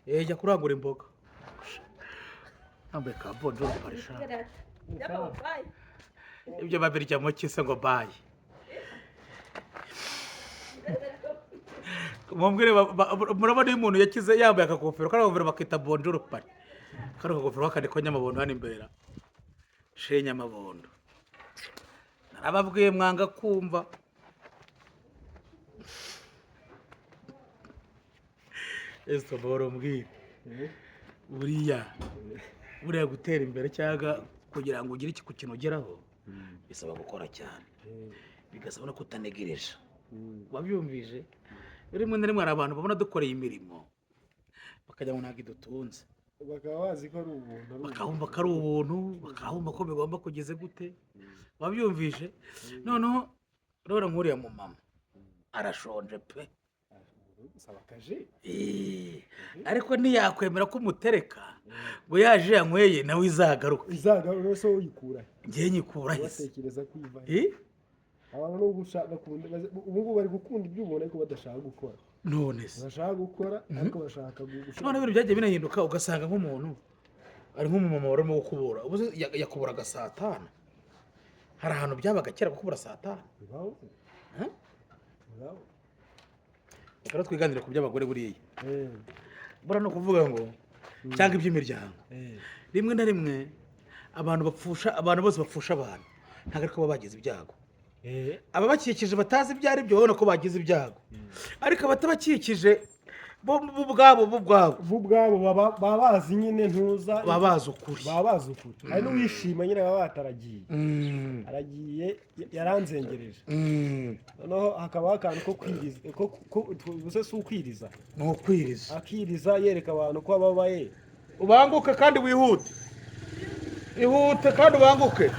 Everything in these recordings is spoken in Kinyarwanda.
jya kurangura imboga nambaye ka bonjour parisha ibyo babiryamo kise ngo bayi mumbwire murabona iyo umuntu yakize yambaye akagofero karagofero bakita bonjour pari karagofero bakandi ko nyamabondo hano imbere she nyamabondo narababwiye mwanga kumva ese boro mbwira buriya gutera imbere cyangwa kugira ngo ugire ku kintu ugeraho bisaba gukora cyane bigasaba no kutanegereje wabyumvije rimwe na rimwe hari abantu babona dukoreye imirimo bakajya ngo ntabwo idutunze bakaba bazi ko ari ubuntu bakahumva ko ari ubuntu bakahumva ko bigomba kugeze gute wabyumvije noneho rero nkuriya mu mama arashonje pe ariko ntiyakwemera ko umutereka ngo yaje yanyweye nawe izagaruka se uyikura ngewe nyikura batekereza kwiva abantu no gushaka ubu ngubu bari gukunda ibyo ubona ariko badashaka gukora none se bashaka gukora ariko bashaka gushaka none ibintu byagiye binahinduka ugasanga nk'umuntu ari nk'umumama warimo gukubura ubu yakuburaga saa tanu hari ahantu byabaga kera gukubura saa tanu reka twiganire ku by'abagore buriya buriya ni ukuvuga ngo cyangwa iby'imiryango rimwe na rimwe abantu bose bapfusha abantu ntabwo ariko baba bagize ibyago ababakikije batazi ibyo ari byo babona ko bagize ibyago ariko abatabakikije bo ubwabo baba bazi nyine ntuza baba bazi ukuri hari n'uwishima nyine baba bataragiye aragiye yaranzengereje noneho hakabaho akantu ko kwiriza ubuse si ukwiriza ni ukwiriza akiriza yereka abantu ko ababaye ubanguke kandi wihute ihute kandi ubanguke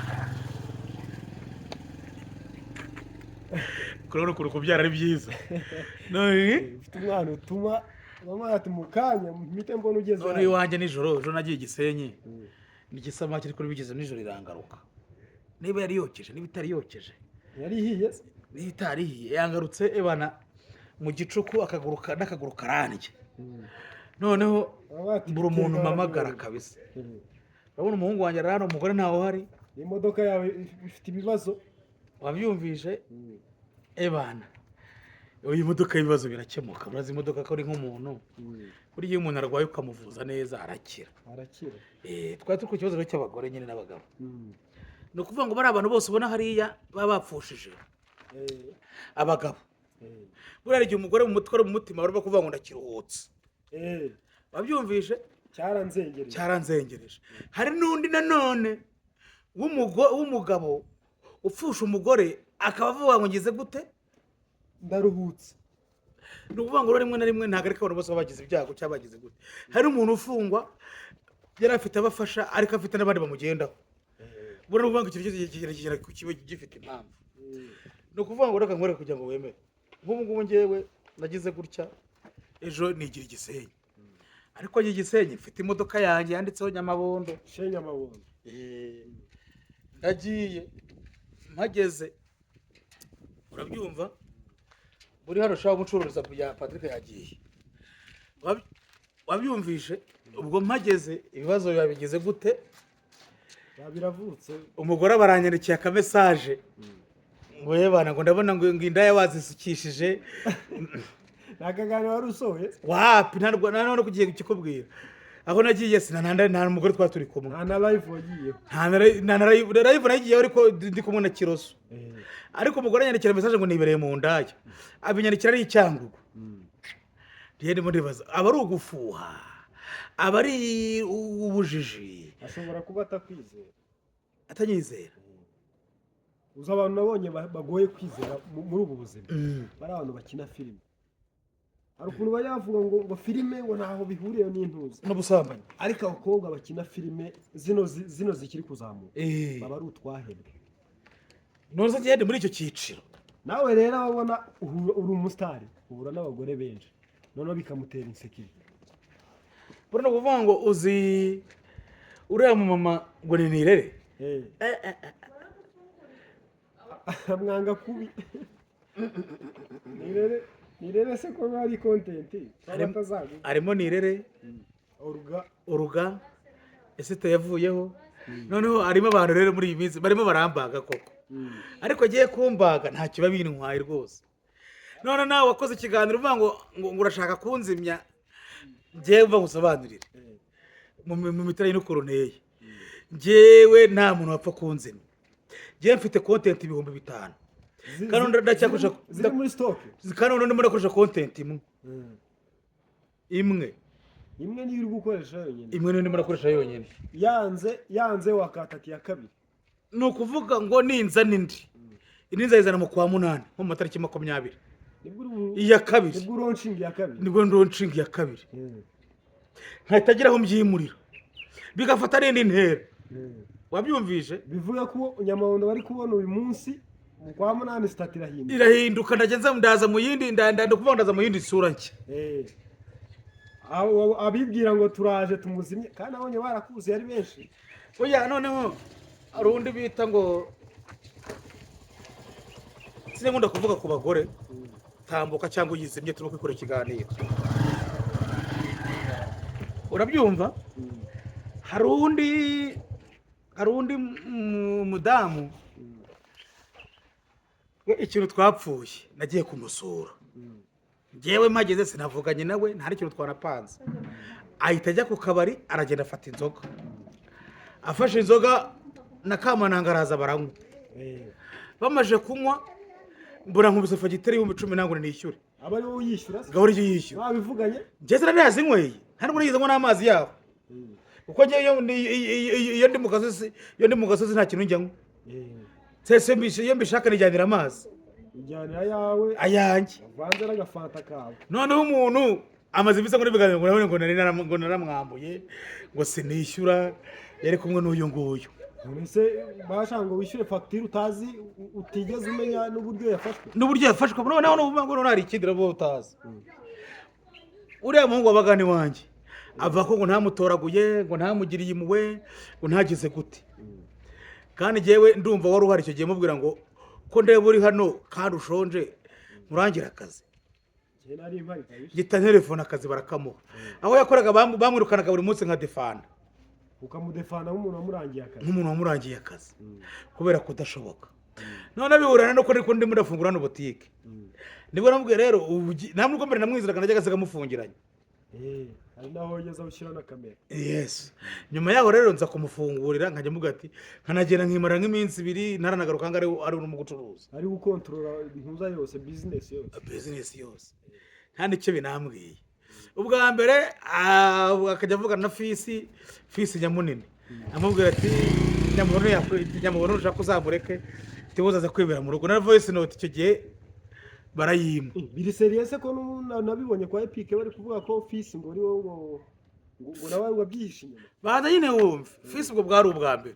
kurabona ukuntu kubyara ari byiza ufite umwana utuma bamwati mu kanya mpite mbona ugeze none iwanjye nijoro ejo nagiye Gisenyi n'igisamaki ariko bigize nijoro irangaruka niba yari yokeje niba itari yokeje yari ihiye niba itari ihiye yangarutse ebana mu gicuku n'akaguru karandye noneho buri umuntu mpamagara kabisa urabona umuhungu wanjye ari hano umugore ntawe uhari imodoka yawe ifite ibibazo wabyumvise ebana iyi modoka y'ibibazo birakemuka urazi imodoka ko ari nk'umuntu buriya iyo umuntu arwaye ukamuvuza neza arakira twari turi ku kibazo cy'abagore nyine n'abagabo ni ukuvuga ngo bari abantu bose ubona hariya baba bapfushije abagabo buriya igihe umugore mu mutwe ari mu mutima barimo kuvuga ngo ndakiruhutse wabyumvise cyaranzengereje hari n'undi nanone w'umugabo upfusha umugore akaba avuga ngo ngize gute ndaruhutse ni ukuvuga ngo rimwe na rimwe ntabwo ariko abantu bose baba bagize ibyago cyangwa bagize gute hari umuntu ufungwa yari afite abafasha ariko afite n'abandi bamugendaho buriya ni ukuvuga ngo ikintu kiba gifite impamvu ni ukuvuga ngo reka nkore kugira ngo wemere nk'ubu ngubu ngewe nagize gutya ejo nigira Gisenyi ariko njye Gisenyi mfite imodoka yanjye yanditseho Nyamabondo ndagiye mpageze urabyumva buri hano ushaka gucururiza bya Patrick yagiye wabyumvishe ubwo mpageze ibibazo biba gute biravutse umugore baranyandikiye akamesaje ngo yebana ngo ndabona ngo indaya wazisukishije nakaganira wari usohoye wapi none kugiye kikubwira aho nagiye nta mugore twari turi kumwe nta na live wagiye nta live nagiye ariko ndi kumwe na Kiroso ariko umugore yanyandikira message ngo nibereye mu ndaya abinyandikira ari icyangugu rero ndibaza aba ari ugufuha aba ari ubujiji ashobora kuba atakwizera atanyizera uza abantu nabonye bagoye kwizera muri ubu buzima bari abantu bakina filime hari ukuntu bajya bavuga ngo filime ngo ntaho bihuriye n'intuzi n'ubusambanyi ariko abakobwa bakina filime zino zikiri kuzamuka baba ari utwahebwe none se ngende muri icyo cyiciro nawe rero ababona uri umusitari uhura n'abagore benshi noneho bikamutera insekirite buriya ni ukuvuga ngo uzi uriya mumama ngo ni Nirere mwanga kubi Nirere nirere se ko ari content harimo nirere uruga esite yavuyeho noneho harimo abantu rero muri iyi minsi barimo barambaga koko ariko agiye kumbaga ntacyo biba bintwaye rwose none nawe wakoze ikiganiro uvuga ngo urashaka kunzimya njyewe mva ngusobanurire mu mitari n'ukuntu nteye njyewe nta muntu wapfa kunzimya njyewe mfite content 5,000 kandi ndacyakoresha ziri muri stock kandi ndimo ndakoresha content imwe niyo uri gukoresha yonyine imwe niyo ndimo ndakoresha yonyine yanze wakatati ya kabiri ni ukuvuga ngo ninza n'indi nzayizana mu kwa 8 nko mu matariki 20 iya kabiri nibwo launching ya kabiri nkahita aho mbyimurira bigafata n'indi ntera wabyumvise bivuga ko Nyamabondo bari kubona uyu munsi mu kwa 8 stat irahinduka ndagenza ndaza mu yindi ndakuvuga ndaza mu yindi sura nshya abibwira ngo turaje tumuzimye kandi abonye barakuze yari benshi oya noneho hari undi bita ngo sinzi nkunda kuvuga ku bagore tambuka cyangwa uyizimye turimo kwikora ikiganiro urabyumva hari undi mudamu ikintu twapfuye nagiye kumusura njyewe mpageze sinavuganye nawe nta n'ikintu twarapanze ahita ajya ku kabari aragenda afata inzoga afashe inzoga na kamananga araza baranywa bamaze kunywa mbona nkubise fagitire y'Ibihumbi 10 nishyure aba ari wowe yishyura se gahora igiye yishyura babivuganye njye sinazinyweye nta nubwo nigeze ngo n'amazi yabo kuko iyo ndi mu gasozi nta kintu njyanywa sese iyo mbishaka nijyanira amazi ujyanira yawe ayanjye vanze n'agafanta kawe noneho umuntu amaze ibisa muri biganiro ngo naramwambuye ngo sinishyura yari kumwe n'uyu nguyu none bashaka ngo wishyure fagitire utazi utigeze umenya n'uburyo yafashwe noneho n'uvuga ngo hari ikindi rabo utazi uriya muhungu wabagani wanjye avuga ko ngo ntamutoraguye ngo ntamugiriye impuhwe ngo ntagize gute kandi njyewe ndumva wari uhari icyo gihe mubwira ngo ko ndeba uri hano kandi ushonje murangira akazi gita telefone akazi barakamuha aho yakoraga bamwirukanaga buri munsi nka defanda ukamudefanda nk'umuntu wamurangiye akazi kubera kudashoboka none bihurana no ko ndimo ndafungura no butike nibwo namubwiye rero nta nubwo mbere namwizeraga najyaga asiga amufungiranye hari naho yageze ushyira na kamera yes nyuma yaho rero nza kumufungurira nkajya mvuga ati nkanagenda nkimara nk'iminsi 2 ntaranagaruka ngo ari mu gucuruza ari gukontorora impuza yose business yose nta nicyo binambwiye ubwa mbere akajya avugana na fisi nyamunini amubwira ati Nyamabondo ushaka kuzamureke tibuzaza kwibera mu rugo na voice note icyo gihe barayima biri serious ko nabibonye kwa Epic bari kuvuga ko fisi ngo ari wowe ngo nawe wabyishimye baza nyine wumve fisi ubwo bwari ubwa mbere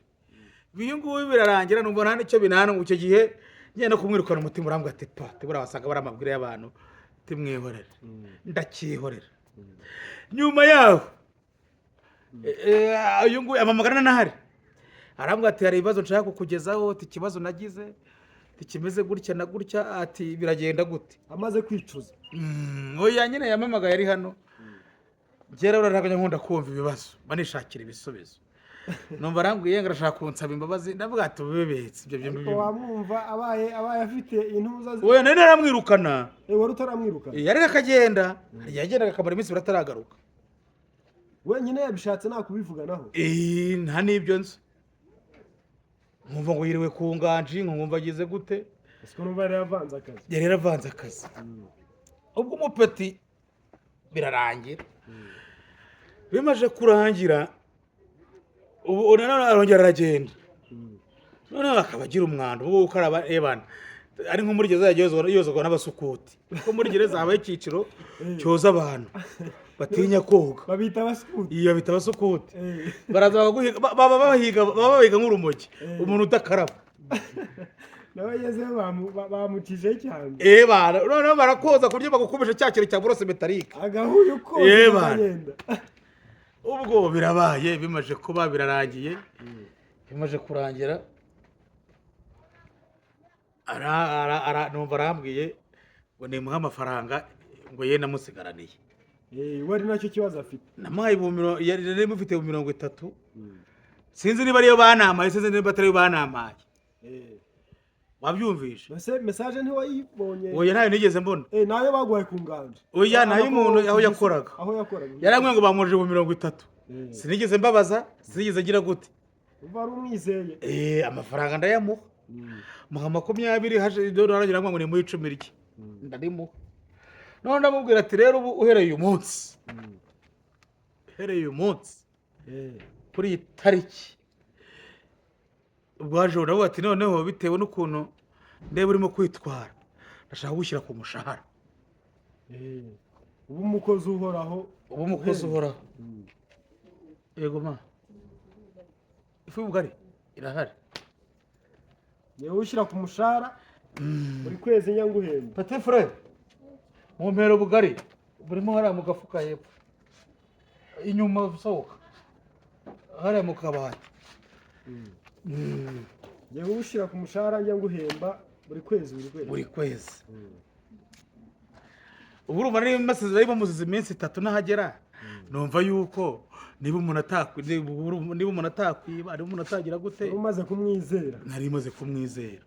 biyo ngubu birarangira numva nta nicyo binana ngo icyo gihe ngenda kumwirukana umutima urambwa ati tibura wasanga bari amabwire y'abantu timwihorera ndakihorera nyuma yaho uyu nguyu amamagana nahari arambwa ati hari ibibazo nshaka kukugezaho ati ikibazo nagize kimeze gutya na gutya ati biragenda gute amaze kwicuza oya nyine yamamagaye ari hano ngera uraraganya nkunda kumva ibibazo banishakira ibisubizo numva arambwiye ngo arashaka kunsaba imbabazi ndavuga ati ubebetse ibyo bintu wamwumva abaye afite intuza oya nari naramwirukana wari utaramwirukana yari akagenda yagendaga akamara iminsi birataragaruka wenyine yabishatse nta kubivuganaho nta n'ibyo nzi nkumva ngo yiriwe ku nganji nkumva agize gute siko numva yari yaravanze akazi ubwo umupeti birarangira bimaje kurangira ubu nanone arongera aragenda noneho akaba agira umwanda wo gukaraba ebana ari nko muri gereza yozogwa n'abasukuti kuko muri gereza habaye icyiciro cyoza abantu batinya koga babita abasukuti iyo bita abasukuti baraza baba bahiga nk'urumogi umuntu udakaraba nawe yeze bamucije cyane bana noneho barakoza ku buryo bagukubisha cya kintu cya borose metalike agahuye koza bagenda ubwo birabaye bimaje kuba birarangiye bimaje kurangira numva arambwiye ngo nimuhe amafaranga ngo ye namusigaraniye we ari nacyo kibazo afite. namuhaye yari mufite 30. sinzi niba ariyo banamaye, sinzi niba atariyo banamaye. wabyumvisha message ntiwayibonye? oya ntayo nigeze mbona. nayo baguhaye ku nganje? oya nayo umuntu aho yakoraga yaramwe ngo bamuje 30. sinigeze mbabaza, sinigeze gira gute. uva ari umwizeye. amafaranga ndayamuha muha 20 haje doragira ngo ni mu 10 rye ndarimuha. none ndamubwira ati rero ubu uhereye uyu munsi, kuri iyi tariki ubwaje uravuga ati noneho bitewe n'ukuntu ndeba urimo kwitwara ndashaka gushyira ku mushahara. ubu umukozi uhoraho. yego ma ifu y'ubugari irahari. niwe ushyira ku mushahara buri kwezi nyanguhemba. Petit frère mu mpero bugari burimo hariya mu gafuka hepfo inyuma usohoka hariya mu kabati. niwe ushyira ku mushahara nyanguhemba buri kwezi. ubu urumva niba amasezerano bamuziza iminsi 3 n'ahagera, numva yuko niba umuntu atakwiba, niba umuntu atagira gute. umaze kumwizera. nari maze kumwizera.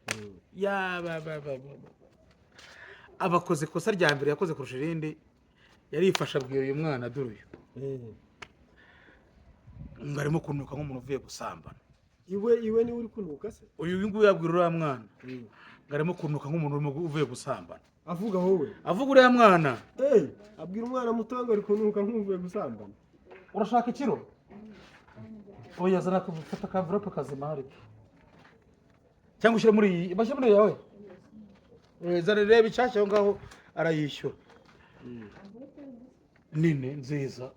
abakoze ikosa rya mbere yakoze kurusha irindi, yarifasha abwira uyu mwana dore uyu ngo arimo kunuka nk'umuntu uvuye gusambana. iwe niwe uri kunuka se? uyu nguyu yabwira uriya mwana ngo arimo kunuka nk'umuntu uvuye gusambana. avuga wowe? avuga uriya mwana. abwira umwana muto ngo ari kunuka nk'uvuye gusambana. urashaka ikiro? oya zana fata ka envelope kazima hari cyangwa ushyire muri iyi bashyire muri yawe. zana reba icyashya aho ngaho arayishyura. nini nziza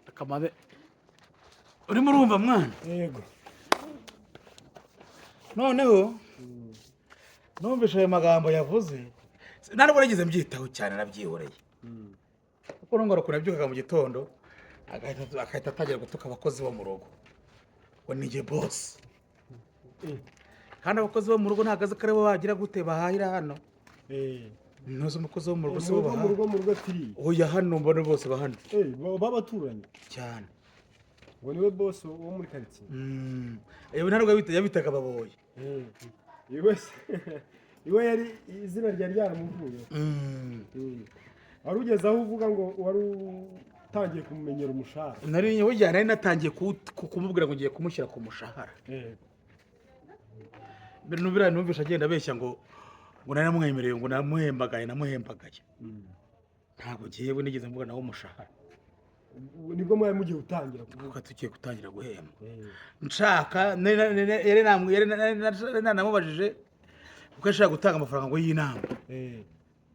akamabe urimo urumva mwana. yego. noneho numvise ayo magambo yavuze ntabwo nagize mbyitaho cyane, nabyihoreye kuko nongora kunabyukaga mu gitondo agahita atangira gutuka abakozi bo mu rugo ngo ni jye boss. kandi abakozi bo mu rugo nta kazi kare bo bagira gute bahahira hano. ntuzi umukozi wo mu rugo se mu rugo tiri. oya hano mbona bose bahano. babaturanye cyane. ngo niwe boss wo muri quartier. ntabwo yabitaga baboye. iwe yari izina ryari ryaramuvuye. wari ugeze aho uvuga ngo wari utangiye kumumenyera umushahara. nari natangiye kumubwira ngo ngiye kumushyira ku mushahara. nubira numvisha agenda abeshya ngo nari namwemereye ngo namuhembagaye. ntabwo ngiye nigeze mvuga nawe umushahara. nibwo mwari mugiye gutangira kuvuga tugiye gutangira guhemba. nshaka yari namubajije kuko ashaka gutanga amafaranga ngo y'inama.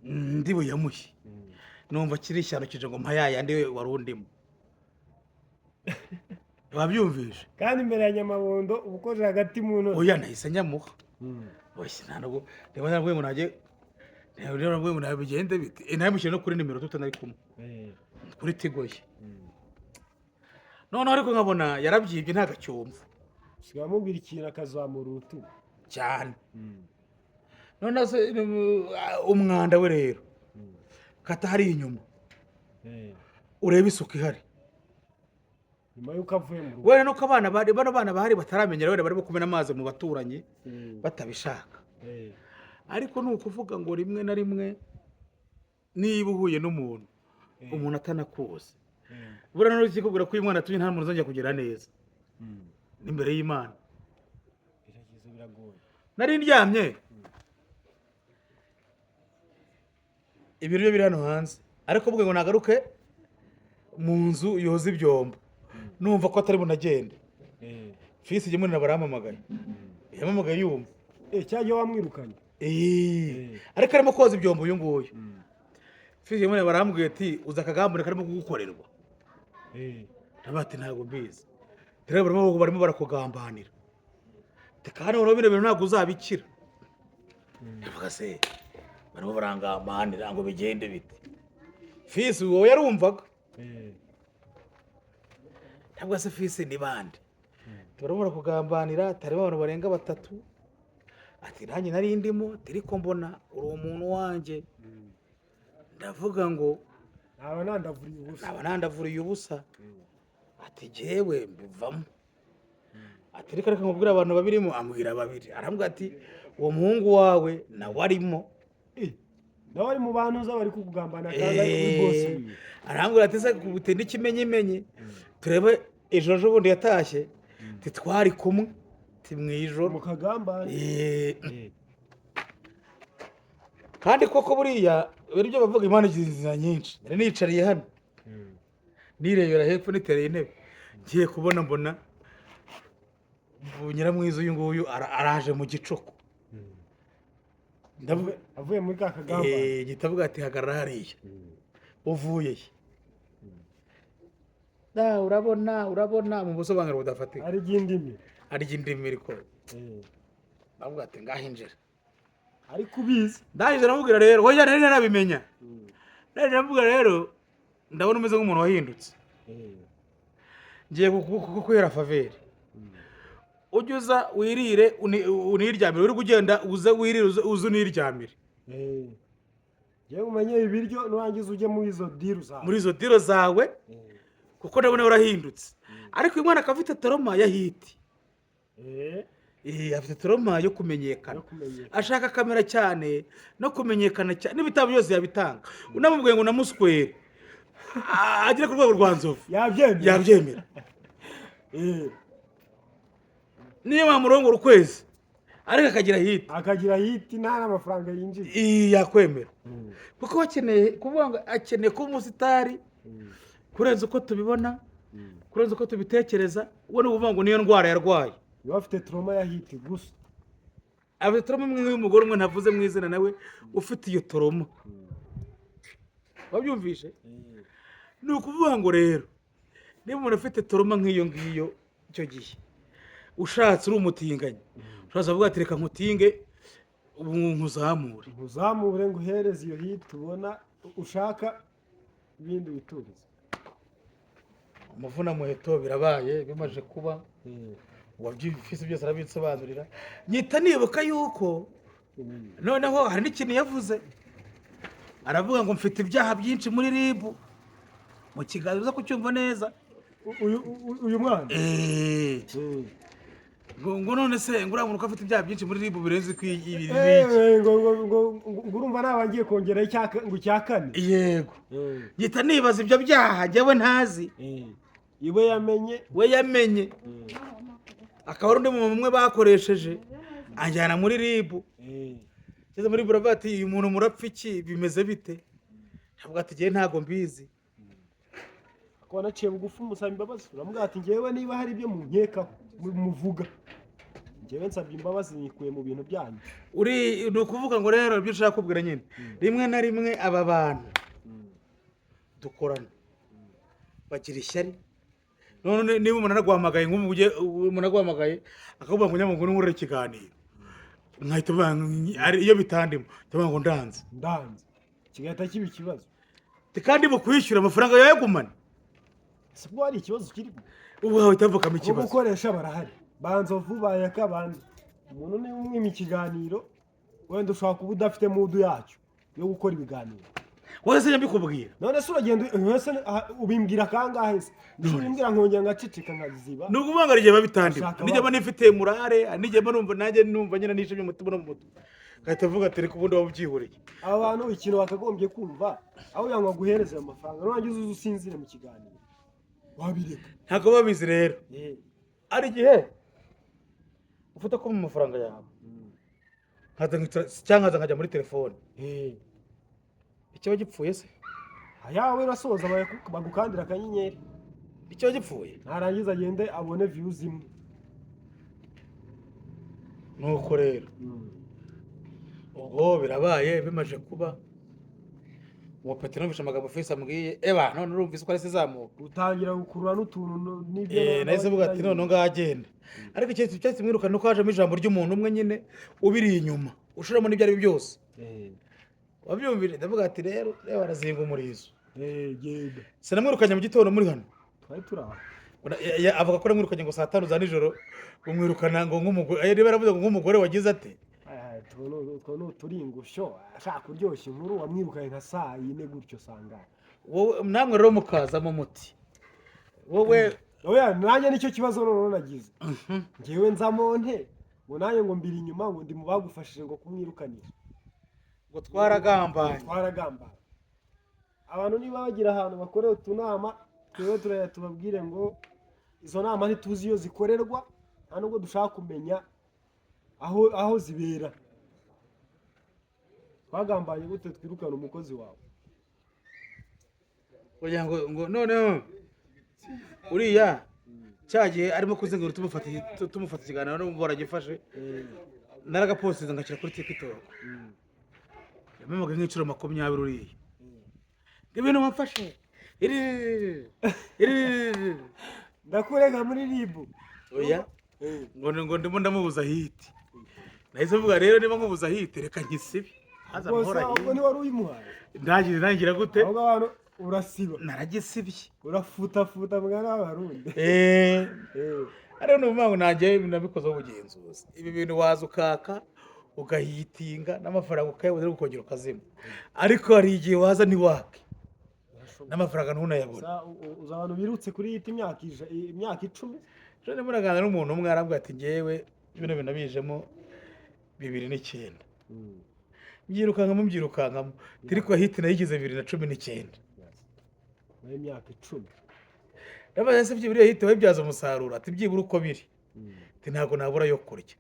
ndi buyamuhe. numva kiri ishyano kije ngo mpayayandi wari undimo. wabyumvishe? kandi imbere ya Nyamabondo ubukoje hagati mu ntoki. oya nahise nyamuha. oya ntabwo reba nabwo ngo najye bigende bite. namushyire no kuri nimero tutanari kumwe kuri Tigoye. noneho ariko nkabona yarabyibye nta gacyumva. sigamubwira ikintu akazamura urutugu cyane. none se umwanda we rero kata hari inyuma ureba isuku ihari nyuma yuko avuye mu rugo. wera nuko bano bana bahari bataramenyera wera barimo kumena amazi mu baturanyi batabishaka. ariko ni ukuvuga ngo rimwe na rimwe niba uhuye n'umuntu umuntu atanakuzi buriya none ukikubwira ko uyu mwana atumye nta muntu uzongera kugira neza n'imbere y'Imana. biragoye. nari ndyamye ibiryo biri hano hanze ariko bwe ngo nagaruke mu nzu yoza ibyombo numva ko atari bunagende. fisi jye munira barampamagaye. yamamagaye yumva. cyajya wamwirukanye. ariko arimo koza ibyombo uyu nguyu. fisi jye munira barambwiye ati uza akagambure karimo kugukorerwa. nabati ntabwo mbizi. rero barimo barakugambanira. tekana bino bintu ntabwo uzabikira. ndavuga se barimo barangambanira ngo bigende bite. fisi wowe yarumvaga. ntabwo se fisi ni bande. barimo barakugambanira tarimo abantu barenga 3 ati nanjye nari ndimo ariko mbona uri umuntu wanjye, ndavuga ngo naba nandavuriye ubusa, ati jyewe mbivamo, ati reka nkubwire abantu babirimo, ambwira babiri, arambwira ati uwo muhungu wawe nawe arimo, nawe ari mu bantu uza bari kukugambana kandi ari kuri bosi wiwe, arambwira ati se kubute n'ikimenyimenyi turebe ejo bundi yatashye, twari kumwe mu ijoro mu kagambane. kandi koko buriya ibyo bavuga impano inzira nyinshi, nari nicariye hano nirebera hepfo nitereye intebe, ngiye kubona mbona nyiramwiza uyu nguyu araje mu gicuku, avuye muri ka kagambane, gitavuga ati hagarara hariya, uvuye urabona mu busobanuro budafatika, arya indimi ariko ndavuga ati ngahinjira, ariko ubizi ndahise namubwira rero hoya nari narabimenya, nari namubwira rero ndabona umeze nk'umuntu wahindutse, ngiye kukuhera faveri, ujye uza wirire uniryamire, uri kugenda uze wirire uze uniryamire, ngewe umenye ibiryo nurangiza ujye muri izo diro zawe, kuko ndabona urahindutse, ariko uyu mwana akaba afite toroma ya hiti, afite toroma yo kumenyekana, ashaka kamera cyane no kumenyekana cyane, n'ibitabo byose yabitanga, unamubwiye ngo namuswere agere ku rwego rwa nzovu yabyemera, niyo wamurongora ukwezi ariko akagira hiti nta n'amafaranga yinjiza, yakwemera, kuko kuvuga ngo akeneye kuba umusitari kurenza uko tubibona, kurenza uko tubitekereza, ubwo ni ukuvuga ngo niyo ndwara yarwaye, niba afite toroma ya hiti gusa, afite toroma imwe y'umugore umwe ntavuze mu izina nawe ufite iyo toroma, wabyumvishe? ni ukuvuga ngo rero niba umuntu afite toroma nk'iyo ngiyo, icyo gihe ushatse uri umutinganyi, ushatse avuga ati reka nkutinge nkuzamure ngo uhereze iyo hiti ubona ushaka, ibindi biturize umuvuna muheto birabaye bimaze kuba, uwabyifise byose arabisobanurira, nyita nibuka yuko noneho hari n'ikintu yavuze, aravuga ngo mfite ibyaha byinshi muri ribu, mu kiganiro uza kucyumva neza, uyu mwana ngo none se ngo uriya muntu ko afite ibyaha byinshi muri ribu birenze ibiri, ngo urumva nawe ngiye kongera icya kane, yego, nyita nibaza ibyo byaha njyewe ntazi, we yamenye akaba ari undi muntu umwe bakoresheje anjyana muri ribu, ngeze muri ribu aravuga ati uyu muntu murapfa iki, bimeze bite, avuga ati ngewe ntabwo mbizi, akaba anaciye bugufi umusaba imbabazi, uramubwira ati ngewe niba hari ibyo munkekaho muvuga, ngewe nsabye imbabazi nikuye mu bintu byanyu, ni ukuvuga ngo rero ibyo ushaka kubwira nyine, rimwe na rimwe aba bantu dukorana bagira ishyari, none niba umuntu araguhamagaye umuntu aguhamagaye akavuga ngo nyamuguru nkurure ikiganiro, nkahita iyo bitandimo ndavuga ngo ndanze kigahita kiba ikibazo, kandi mukwishyura amafaranga yayagumane, si bwo hari ikibazo kirimo, ubu hahita havukamo ikibazo, gukoresha barahari, banzovu bayaka abandi, umuntu niba umwima ikiganiro wenda ushobora kuba udafite mudu yacyo yo gukora ibiganiro, wese nyabikubwira, none se uragenda ubimbwira kangahe se, ubimbwira nkongera ngacicika nkaziba, ni ukuvuga ngo ari igihe babitandima, nijyemo nifite murare, nijyemo numva nanjye numva nyine nishimye umutima no mu mutwe, ngahita avuga ati reka ubundi wabyihoreye, aba bantu ikintu bakagombye kumva, aho kugira ngo aguhereze ayo mafaranga nurangiza uze usinzire mu kiganiro, wabireka ntabwo babizi rero, ari igihe ufata ko mu mafaranga yawe cyangwa nkajya muri telefone, ikiba gipfuye se ayawe urasoza bagukandira akanyenyeri, ikiba gipfuye narangiza agende abone views imwe, nuko rero ubwo birabaye bimaje kuba, uwo Petero numvise amagambo Fesi ambwiye, none urumvise ko arese zamuka, utangira gukurura n'utuntu n'ibyo, nahise mvuga ati none ngaho agenda, ariko ikintu cyose mwirukana nuko hajemo ijambo ry'umuntu umwe nyine ubiri inyuma ushiramo n'ibyo ari byo byose, wabyumvire, ndavuga ati rero arazinga umurizo, sinamwirukanye mu gitondo muri hano, twari turaho, avuga ko namwirukanye ngo saa 5 za nijoro, umwirukana ngo nk'umugore, niba yaravuze ngo nk'umugore wagize ate, utwo ni uturingusho ashaka kuryoshya inkuru wamwirukanye nka saa yine gutyo sanga wowe namwe rero mukazamo muti wowe oya nanjye nicyo kibazo none nagize ngewe nzamo nte ngo nanjye ngo mbiri inyuma ngo ndi mu bagufashije ngo kumwirukanira ngo twaragambanye abantu niba bagira ahantu bakorera utunama twebwe turaya tubabwire ngo izo nama ntituzi iyo zikorerwa nta nubwo dushaka kumenya aho zibera twagambanye gute twirukana umukozi wawe kugira ngo noneho uriya cyagiye arimo kuzengura tumufata ikiganiro n'ubwo baragifashe naragaposize ngashyira kuri TikTok yamamaga nk'inshuro 20 uriya ibintu wamfashe ndakurega muri ribu oya ngo ndimo ndamubuza hiti nahise mvuga rero niba nkubuza hiti reka nkisibe haza amahoro ahubwo ni wari uyimuhaye ndangira gute ahubwo abantu urasiba naragisibye urafutafuta mwana w'abarundi ariyo n'uvuga ngo nanjye nabikozeho ubugenzuzi ibi bintu waza ukaka ugahitinga n'amafaranga ukayabona ukongera ukazima ariko hari igihe waza ntiwake n'amafaranga ntunayabona uza abantu birutse kuri yita imyaka 10 rero muraganira n'umuntu umwe arambwira ati ngewe bino bintu nabijemo 2009 mbyirukankamo ariko hiti nayigize 2019 nayo imyaka 10 ndabaza se byiburiye hiti wabyaza umusaruro ati byibura uko biri ati ntabwo nabura yo kurya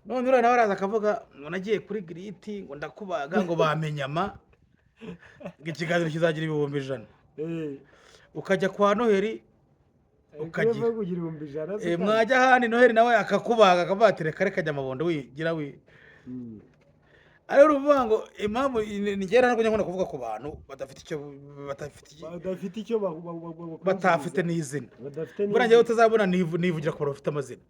none urana baraza akavuga ngo nagiye kuri giriti ngo ndakubaga ngo bamenyama ngo ikiganiro kizagira 100,000 ukajya kwa Noheli ukagira mwajya handi Noheli nawe akakubaga akavuga ati reka reka jya amabondo wigira ari uruvuga ngo impamvu nigera ntabwo nyakunda kuvuga ku bantu batafite n'izina buriya njyewe utazabona nivugira ku bantu bafite amazina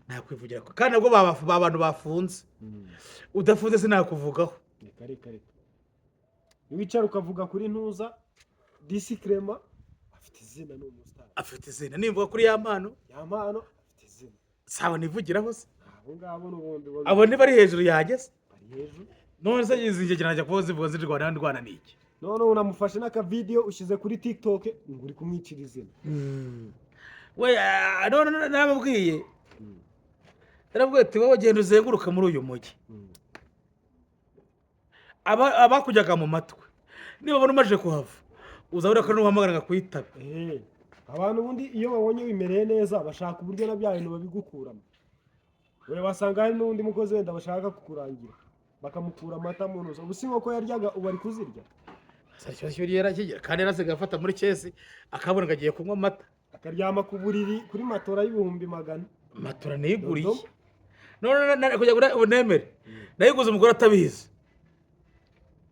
nakwivugira ko kandi nabwo abantu bafunze udafunze sinakuvugaho reka wicara ukavuga kuri ntuza disikrema afite izina ni umustar afite izina nimvuga kuri ya mpano afite izina sawa nivugiraho se abo ngabo n'ubundi abo ni bari hejuru yageze bari hejuru none se yizingira najya kuvuga zivuga zirwana ndwana niki none unamufashe n'aka video ushyize kuri TikTok ngo uri kumwicira izina we none namubwiye narabwiye ati wowe genda uzenguruka muri uyu mujyi abakujyaga mu matwi niba ubona umaze kuhava uzabura ko n'uhamagara ngakwitaba abantu ubundi iyo babonye wimereye neza bashaka uburyo na bya bintu babigukuramo we basanga hari n'undi mukozi wenda bashaka kukurangira bakamukura amata mu ntoki ubu si nk'uko yaryaga ubu ari kuzirya kandi yarasigaye afata muri kesi akabona ngo agiye kunywa amata akaryama ku buriri kuri matora y'100,000 matora niyiguriye none kugira ngo unemere nayiguze umugore atabizi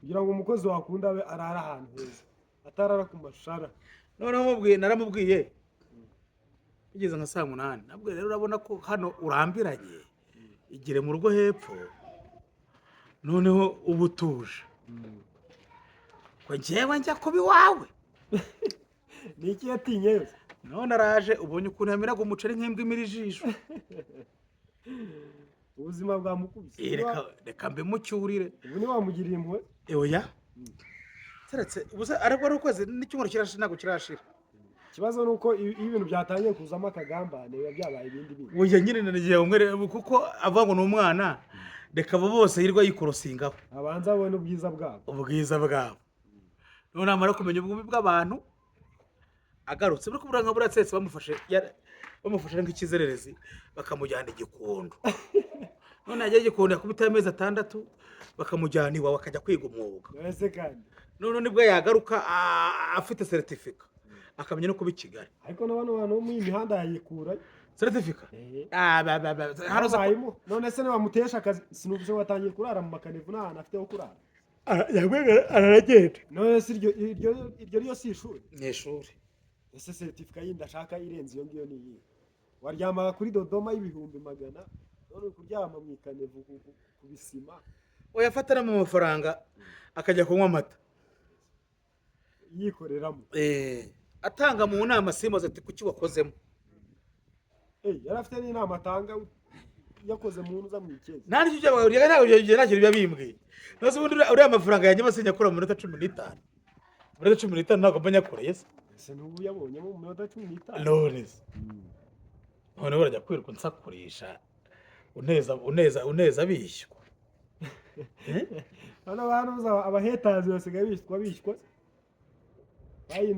kugira ngo umukozi wakunda abe arara ahantu heza atarara ku mashara none naramubwiye bigeze nka 8:00 nabwo rero urabona ko hano urambiranye igire mu rugo hepfo noneho ubutuje ko njyewe njya kubi wawe niki yatinye yose none araje ubonye ukuntu yamiraga umuceri nk'imbwa imira ijisho ubuzima bwamukubise reka mbe mucyurire ubu ni wamugiriye impuhwe oya seretse ubuze ariko ari ukwezi n'icyumweru kirashira ntabwo kirashira ikibazo nuko iyo ibintu byatangiye kuzamo akagambane biba byabaye ibindi bintu oya nyine nagiye umwe kuko avuga ngo ni umwana reka abo bose yirwa yikorosingaho abanza abone ubwiza bwabo none amara kumenya ububi bw'abantu agarutse buri kubura nka buratsetse bamufashe nk'ikizererezi bakamujyana igikondo none yagiye igikondo yakubita amezi 6 bakamujyana iwawe akajya kwiga umwuga ese kandi none nibwo yagaruka afite certificate akamenya no kuba i Kigali ariko n'abantu bo mu mihanda yayikura certificate harimo none se bamutesha akazi sinubuje watangiye kurara mu makanevu n'ahantu afite ho kurara aragenda none se iryo ryo si ishuri ni ishuri ese certificate yindi ashaka irenze iyo ngiyo ni iyi waryamaga kuri Dodoma y'100,000 none kuryama mu ikanevu ku bisima oyafatana mu mafaranga akajya kunywa amata yikoreramo atanga mu nama simaze ati kuki wakozemo yari afite n'inama atanga yakoze mu ntuza mu ikezi nta n'icyo cyabagurira ntabwo ibyo ntacyo biba bimbwiye nose ubundi uriya mafaranga yanjye bose nyakura mu minota 15 minota 15 ntabwo mba nyakoreye se ese n'ubu yabonyemo mu minota 15 Knowless none barajya kwiruka unsakurisha uneza bishywa hano abantu abahetazi basigaye bishywa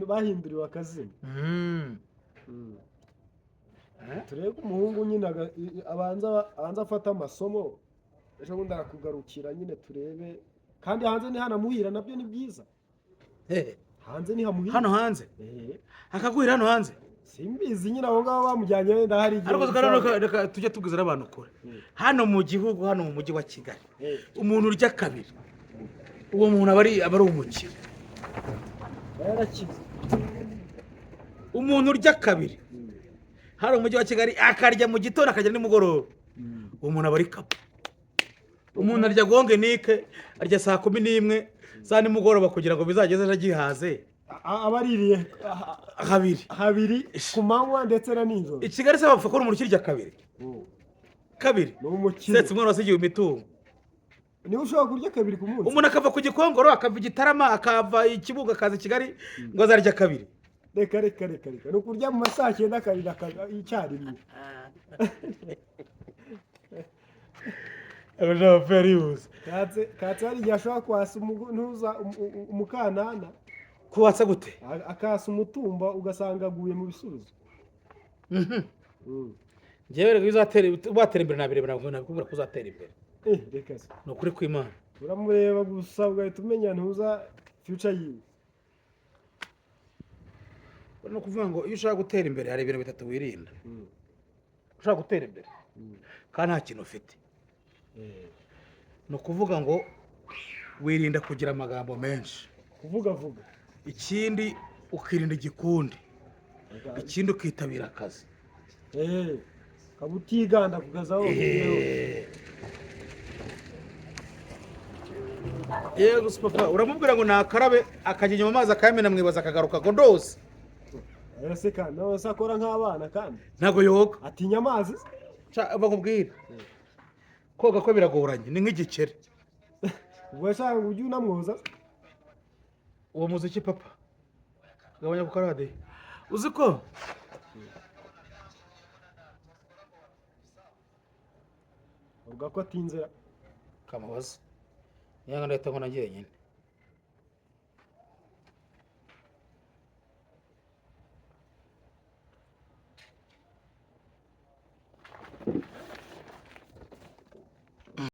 bahinduriwe akazina turebe ko umuhungu nyine abanza afata amasomo ejo bundi arakugarukira nyine turebe kandi hanze ni hanamuhira nabyo ni byiza hanze ni hamuhira hano hanze akaguhira hano hanze simbizi nyine abo ngabo bamujyanye wenda hari igihe ariko reka tujye tubwiza n'abantu kure hano mu gihugu hano mu mujyi wa Kigali umuntu urya kabiri uwo muntu aba ari umukire yarakize umuntu urya kabiri hano mu mujyi wa Kigali akarya mu gitondo akarya nimugoroba uwo muntu aba ari kapa umuntu arya gonge nike arya saa 11 za nimugoroba kugira ngo bizageze ejo agihaze abaririye habiri ku manywa ndetse na nijoro i Kigali se bapfa ko umuntu ukirya kabiri ni umukire setse umwana wasigiye imitungo niba ushobora kurya kabiri ku munsi umuntu akava ku Gikongoro akava Gitarama akava ikibuga akaza i Kigali ngo azarya kabiri reka ni ukurya mu masaha 9 kabiri icyarimwe abajaba ferius katse hari igihe ashobora kwasa umukanana kuwatsa gute akasa umutumba ugasanga aguye mu bisubizo njyewe rero uzatera imbere nabikubwira ko uzatera imbere reka se ni ukuri kw'Imana uramureba gusa ugahita umenya ntuza future yiwe ni ukuvuga ngo iyo ushaka gutera imbere hari ibintu bitatu wirinda ushaka gutera imbere kandi nta kintu ufite ni ukuvuga ngo wirinda kugira amagambo menshi kuvuga ikindi ukirinda igikundi ikindi ukitabira akazi ukaba utiganda ku kazi aho yego papa uramubwira ngo nakarabe akajya inyuma amazi akayamena mwibaza akagaruka ngo ndose ese kandi nawe se akora nk'abana kandi ntabwo yoga atinya amazi bakubwira koga ko biragoranye ni nk'igikere ubwo yashaka ngo ujye unamwoza uwo muziki papa gabanya ku karade uzi ko uvuga ko atinze kamubaza yanga ndahita ngo nagiye nyine